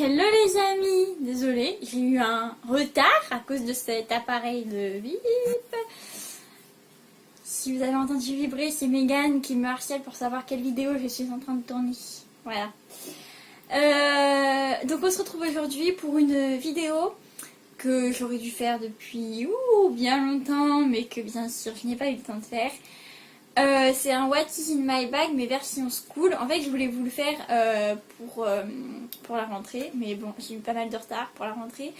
Hello les amis, désolée, j'ai eu un retard à cause de cet appareil de bip. Si vous avez entendu vibrer, c'est Megan qui me harcèle pour savoir quelle vidéo je suis en train de tourner. Voilà. Donc on se retrouve aujourd'hui pour une vidéo que j'aurais dû faire depuis bien longtemps, mais que bien sûr je n'ai pas eu le temps de faire. C'est un What is in my bag mais version school. En fait je voulais vous le faire pour la rentrée, mais bon j'ai eu pas mal de retard pour la rentrée,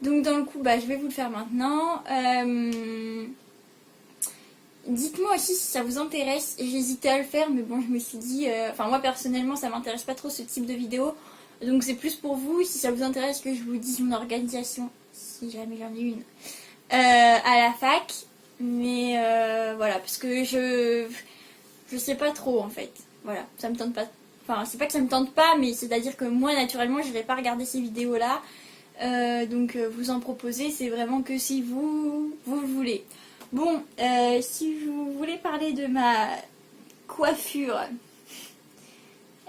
donc dans le coup je vais vous le faire maintenant. Dites-moi aussi si ça vous intéresse. J'hésitais à le faire, mais bon je me suis dit, enfin moi personnellement ça m'intéresse pas trop ce type de vidéo, donc c'est plus pour vous si ça vous intéresse que je vous dise mon organisation, si jamais j'en ai une, à la fac. Mais voilà, parce que je sais pas trop en fait. Voilà, ça me tente pas. Enfin, c'est pas que ça me tente pas, mais c'est-à-dire que moi, naturellement, je vais pas regarder ces vidéos-là. Donc, vous en proposez, c'est vraiment que si vous le voulez. Bon, si vous voulez parler de ma coiffure,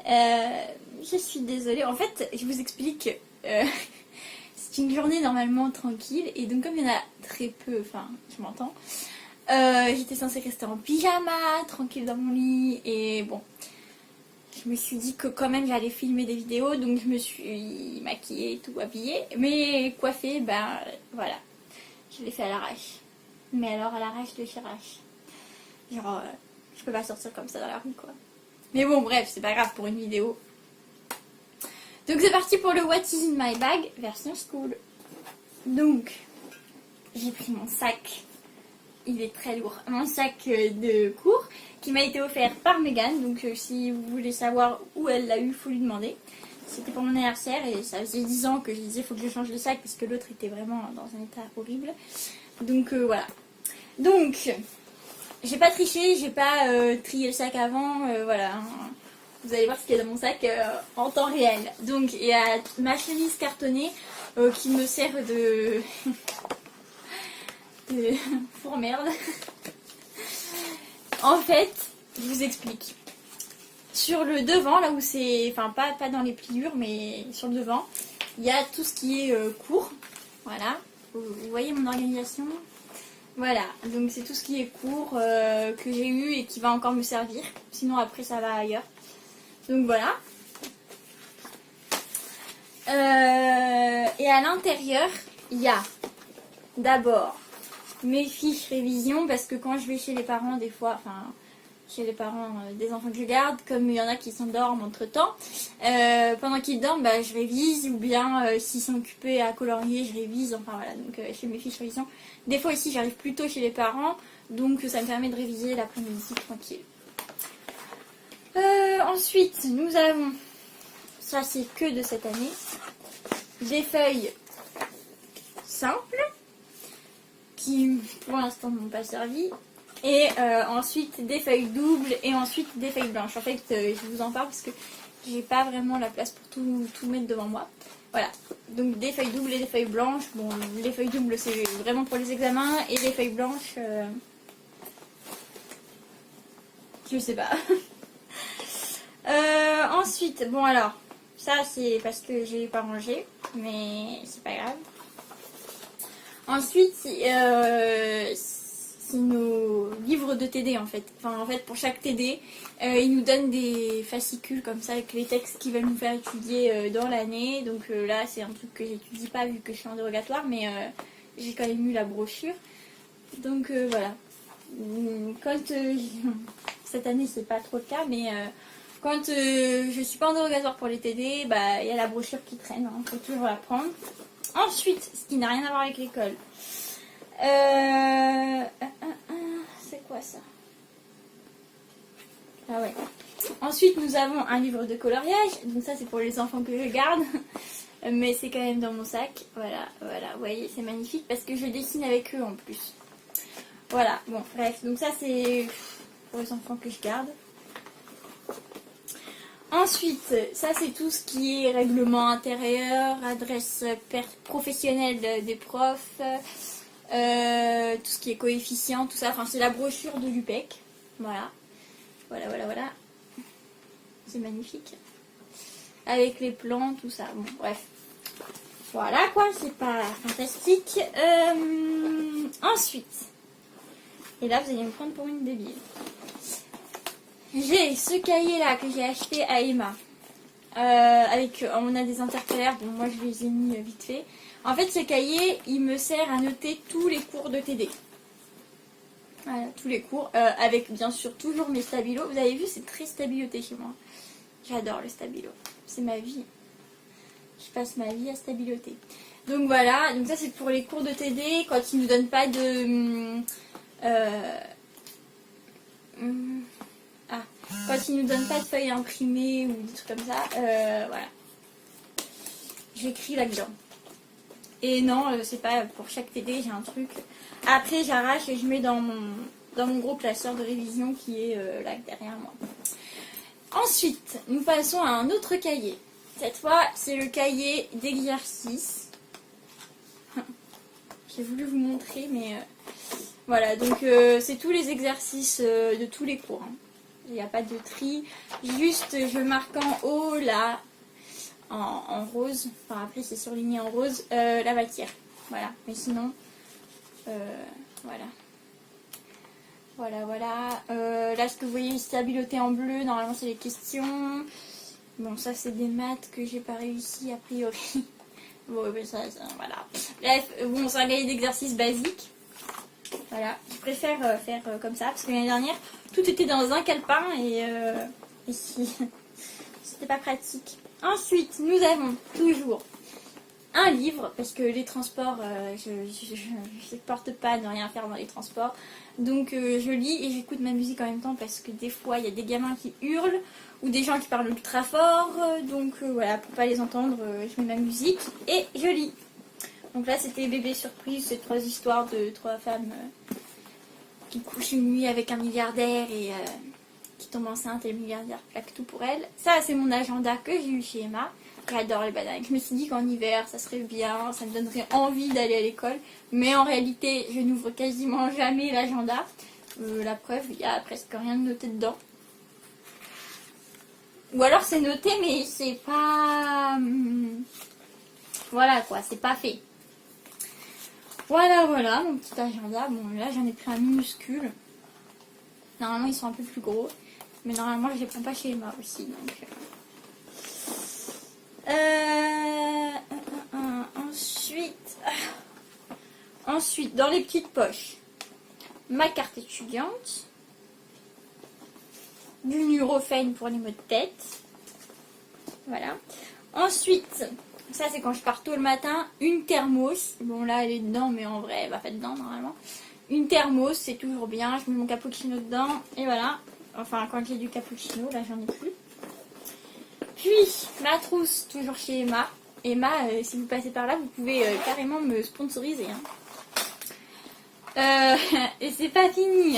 je suis désolée. En fait, je vous explique. C'est une journée normalement tranquille, et donc comme il y en a très peu, enfin je m'entends, j'étais censée rester en pyjama, tranquille dans mon lit, et bon, je me suis dit que quand même j'allais filmer des vidéos, donc je me suis maquillée, tout habillée, mais coiffée, voilà, je l'ai fait à l'arrache. Mais alors à l'arrache de chez Rache. Genre, je peux pas sortir comme ça dans la rue quoi. Mais bon bref, c'est pas grave pour une vidéo. Donc c'est parti pour le What is in my bag version school. Donc j'ai pris mon sac, il est très lourd, mon sac de cours qui m'a été offert par Megan. Donc si vous voulez savoir où elle l'a eu, il faut lui demander. C'était pour mon anniversaire et ça faisait 10 ans que je disais faut que je change de sac parce que l'autre était vraiment dans un état horrible. Donc voilà. Donc j'ai pas triché, j'ai pas trié le sac avant, voilà. Vous allez voir ce qu'il y a dans mon sac en temps réel. Donc il y a ma chemise cartonnée qui me sert de fourre-merde. En fait, je vous explique. Sur le devant, là où c'est... Enfin, pas dans les pliures, mais sur le devant, il y a tout ce qui est court. Voilà. Vous voyez mon organisation ? Voilà. Donc c'est tout ce qui est court que j'ai eu et qui va encore me servir. Sinon après ça va ailleurs. Donc voilà. Et à l'intérieur, il y a d'abord mes fiches révision, parce que quand je vais chez les parents, des fois, enfin chez les parents des enfants que je garde, comme il y en a qui s'endorment entre temps, pendant qu'ils dorment, je révise, ou bien s'ils sont occupés à colorier, je révise, enfin voilà, donc chez mes fiches révision. Des fois ici j'arrive plus tôt chez les parents, donc ça me permet de réviser l'après-midi tranquille. Ensuite, nous avons, ça c'est que de cette année, des feuilles simples qui pour l'instant ne m'ont pas servi, et ensuite des feuilles doubles et ensuite des feuilles blanches. En fait, je vous en parle parce que j'ai pas vraiment la place pour tout mettre devant moi. Voilà, donc des feuilles doubles et des feuilles blanches. Bon, les feuilles doubles c'est vraiment pour les examens, et les feuilles blanches, je sais pas. Ensuite, bon alors, ça c'est parce que j'ai pas rangé, mais c'est pas grave. Ensuite, c'est nos livres de TD en fait. Enfin en fait pour chaque TD, ils nous donnent des fascicules comme ça avec les textes qu'ils veulent nous faire étudier dans l'année. Donc là c'est un truc que j'étudie pas vu que je suis en dérogatoire, mais j'ai quand même eu la brochure. Donc voilà. Quand cette année c'est pas trop le cas, mais quand je suis pas en dérogatoire pour les TD, il y a la brochure qui traîne, hein, faut toujours la prendre. Ensuite, ce qui n'a rien à voir avec l'école. C'est quoi ça? Ah ouais. Ensuite, nous avons un livre de coloriage. Donc ça, c'est pour les enfants que je garde. Mais c'est quand même dans mon sac. Voilà, voilà. Vous voyez, c'est magnifique parce que je dessine avec eux en plus. Voilà, bon, bref. Donc ça, c'est pour les enfants que je garde. Ensuite, ça c'est tout ce qui est règlement intérieur, adresse professionnelle des profs, tout ce qui est coefficient, tout ça. Enfin, c'est la brochure de l'UPEC. Voilà. Voilà. C'est magnifique. avec les plans, tout ça. Bon, bref. Voilà quoi, c'est pas fantastique. Ensuite, et là vous allez me prendre pour une débile. J'ai ce cahier là que j'ai acheté à Emma. On a des intercalaires, bon moi je les ai mis vite fait. En fait ce cahier il me sert à noter tous les cours de TD. Voilà, tous les cours, avec bien sûr toujours mes stabilos. Vous avez vu, c'est très stabiloté chez moi. J'adore le stabilo, c'est ma vie. Je passe ma vie à stabiloter. Donc voilà, donc ça c'est pour les cours de TD, quand ils ne nous donnent pas de... quand ils nous donnent pas de feuilles imprimées ou des trucs comme ça, voilà. J'écris là-dedans. Et non, c'est pas pour chaque TD, j'ai un truc. Après, j'arrache et je mets dans mon gros classeur de révision qui est là derrière moi. Ensuite, nous passons à un autre cahier. Cette fois, c'est le cahier d'exercice. J'ai voulu vous montrer, mais voilà. Donc, c'est tous les exercices de tous les cours. Hein. Il n'y a pas de tri. Juste, je marque en haut, là, en rose. Enfin, après, c'est surligné en rose, la matière. Voilà. Mais sinon, voilà. Voilà. Là, ce que vous voyez stabiloté en bleu, normalement, c'est les questions. Bon, ça, c'est des maths que j'ai pas réussi, a priori. Bon, mais ça, voilà. Bref, bon, c'est un cahier d'exercice basique. Voilà. Je préfère faire comme ça, parce que l'année dernière, tout était dans un calepin et c'était pas pratique. Ensuite, nous avons toujours un livre, parce que les transports, je ne supporte pas de rien faire dans les transports. Donc je lis et j'écoute ma musique en même temps, parce que des fois il y a des gamins qui hurlent ou des gens qui parlent ultra fort. Donc voilà, pour pas les entendre, je mets ma musique et je lis. Donc là c'était Bébé Surprise, c'est 3 histoires de 3 femmes qui couchent une nuit avec un milliardaire et qui tombe enceinte et le milliardaire plaque tout pour elle. Ça c'est mon agenda que j'ai eu chez Emma. J'adore les bananes. Je me suis dit qu'en hiver, ça serait bien, ça me donnerait envie d'aller à l'école. Mais en réalité, je n'ouvre quasiment jamais l'agenda. La preuve, il n'y a presque rien de noté dedans. Ou alors c'est noté, mais c'est pas... Voilà quoi, c'est pas fait. Voilà, mon petit agenda. Bon, là, j'en ai pris un minuscule. Normalement, ils sont un peu plus gros. Mais normalement, je les prends pas chez Emma aussi, donc... Ensuite, dans les petites poches, ma carte étudiante, du Nurofen pour les maux de tête. Voilà. Ensuite, ça c'est quand je pars tôt le matin, une thermos. Bon là elle est dedans, mais en vrai elle va pas dedans normalement. Une thermos, c'est toujours bien. Je mets mon cappuccino dedans et voilà. Enfin quand j'ai du cappuccino, là j'en ai plus. Puis ma trousse, toujours chez Emma. Emma, si vous passez par là, vous pouvez carrément me sponsoriser. Hein. Et c'est pas fini.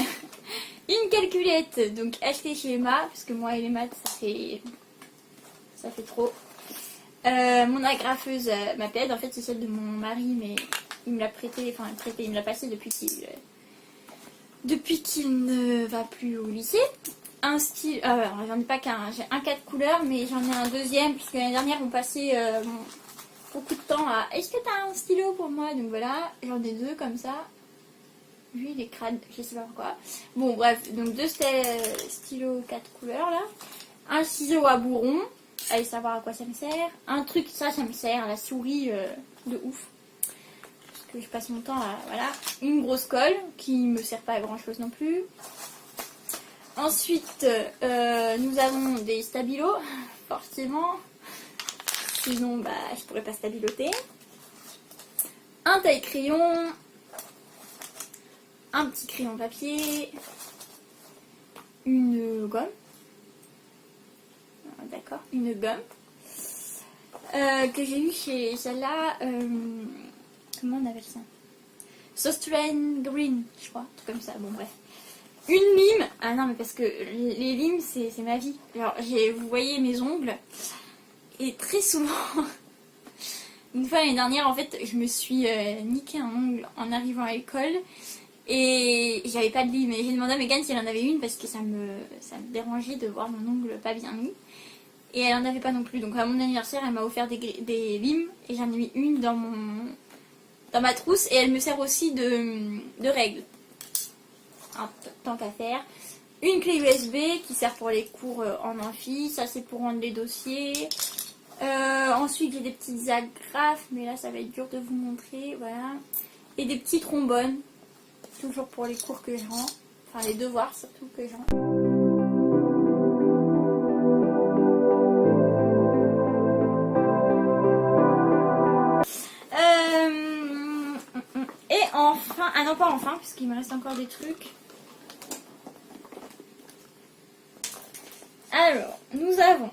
Une calculette, donc achetée chez Emma, parce que moi et les maths, ça fait trop. Mon agrafeuse m'appelle, en fait c'est celle de mon mari, mais il me l'a prêtée, il me l'a passée depuis qu'il ne va plus au lycée. Un stylo, j'en ai pas qu'un, j'ai un 4 couleurs, mais j'en ai un deuxième, puisque l'année dernière on passait beaucoup de temps à est-ce que t'as un stylo pour moi, donc voilà, j'en ai 2 comme ça. Lui il est crade, je sais pas pourquoi. Bon bref, donc 2 stylos 4 couleurs là. Un ciseau à bourron, allez savoir à quoi ça me sert. Un truc, ça me sert à la souris de ouf. Parce que je passe mon temps à, voilà. Une grosse colle qui me sert pas à grand chose non plus. Ensuite, nous avons des stabilos, forcément. Sinon, je pourrais pas stabiloter. Un taille-crayon. Un petit crayon papier. Une gomme. D'accord, une gomme. Que j'ai eu chez celle-là. Comment on appelle ça? Sostrain Green, je crois. Un truc comme ça, bon bref. Une lime. Ah non, mais parce que les limes, c'est ma vie. Alors, vous voyez mes ongles. Et très souvent, une fois l'année dernière, en fait, je me suis niqué un ongle en arrivant à l'école. Et j'avais pas de lime. Et j'ai demandé à Megan si elle en avait une parce que ça me dérangeait de voir mon ongle pas bien mis. et elle en avait pas non plus. Donc à mon anniversaire, elle m'a offert des limes et j'en ai mis une dans ma trousse et elle me sert aussi de règle. En tant qu'à faire. Une clé USB qui sert pour les cours en amphi, ça c'est pour rendre les dossiers. Ensuite j'ai des petites agrafes, mais là ça va être dur de vous montrer, voilà. Et des petits trombones, toujours pour les cours que je rends, enfin les devoirs surtout que je rends. Et enfin, ah non pas enfin, puisqu'il me reste encore des trucs. Alors, nous avons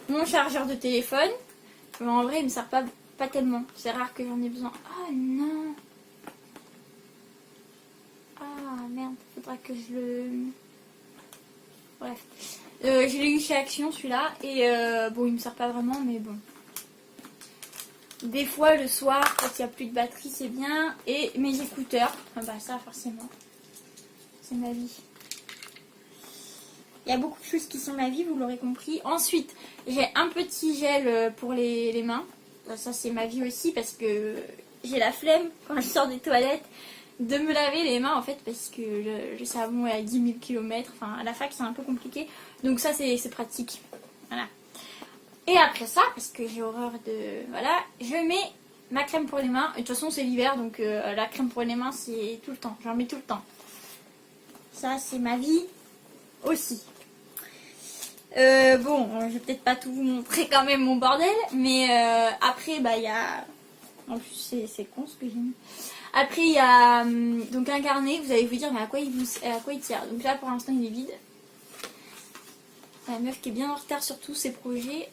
mon chargeur de téléphone. Mais en vrai, il me sert pas tellement. C'est rare que j'en ai besoin. Oh non. Ah merde, faudra que je le... Bref. Je l'ai eu chez Action celui-là. Et bon, il me sert pas vraiment, mais bon. Des fois, le soir, quand il n'y a plus de batterie, c'est bien. Et mes écouteurs. Ah bah ça, forcément. C'est ma vie. Il y a beaucoup de choses qui sont ma vie, vous l'aurez compris. Ensuite, j'ai un petit gel pour les mains. Ça, c'est ma vie aussi parce que j'ai la flemme, quand je sors des toilettes, de me laver les mains, en fait, parce que le savon est à 10 000 km. Enfin, à la fac, c'est un peu compliqué. Donc ça, c'est pratique. Voilà. Et après ça, parce que j'ai horreur de... Voilà, je mets ma crème pour les mains. Et de toute façon, c'est l'hiver, donc la crème pour les mains, c'est tout le temps. J'en mets tout le temps. Ça, c'est ma vie aussi. Bon, je vais peut-être pas tout vous montrer quand même mon bordel, mais après, bah, il y a... En plus, c'est con ce que j'ai mis. Après, il y a donc un carnet, vous allez vous dire, mais à quoi il tient. Donc là, pour l'instant, il est vide. La meuf qui est bien en retard sur tous ses projets.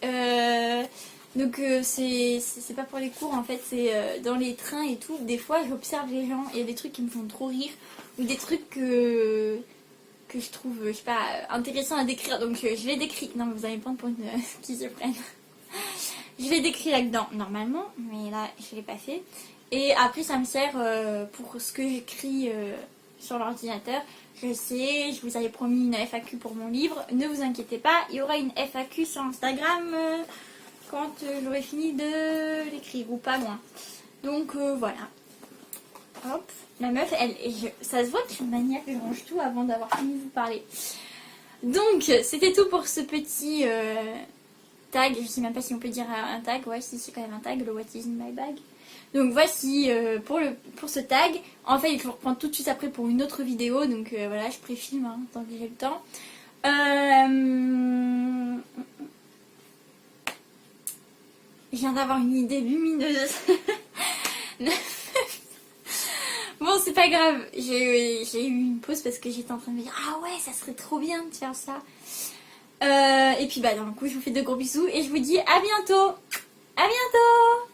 Donc c'est pas pour les cours, en fait, c'est dans les trains et tout. Des fois, j'observe les gens, il y a des trucs qui me font trop rire, ou des trucs que je trouve, je sais pas, intéressant à décrire. Donc je les décris. Non, mais vous allez me prendre pour une qui se prenne. Je les décris là-dedans, normalement, mais là, je l'ai pas fait. Et après, ça me sert pour ce que j'écris sur l'ordinateur. Je sais, je vous avais promis une FAQ pour mon livre. Ne vous inquiétez pas, il y aura une FAQ sur Instagram quand j'aurai fini de l'écrire, ou pas loin. Donc voilà. Hop, la meuf, ça se voit que je suis maniaque, je range tout avant d'avoir fini de vous parler. Donc, c'était tout pour ce petit tag. Je sais même pas si on peut dire un tag. Ouais, si, c'est quand même un tag, le What is in my bag. Donc voici pour ce tag. En fait, il faut reprendre tout de suite après pour une autre vidéo. Donc voilà, je préfilme hein, tant que j'ai le temps. Je viens d'avoir une idée lumineuse. Bon, c'est pas grave. J'ai eu une pause parce que j'étais en train de me dire ah ouais, ça serait trop bien de faire ça. Et puis bah, d'un coup, je vous fais de gros bisous et je vous dis à bientôt. À bientôt.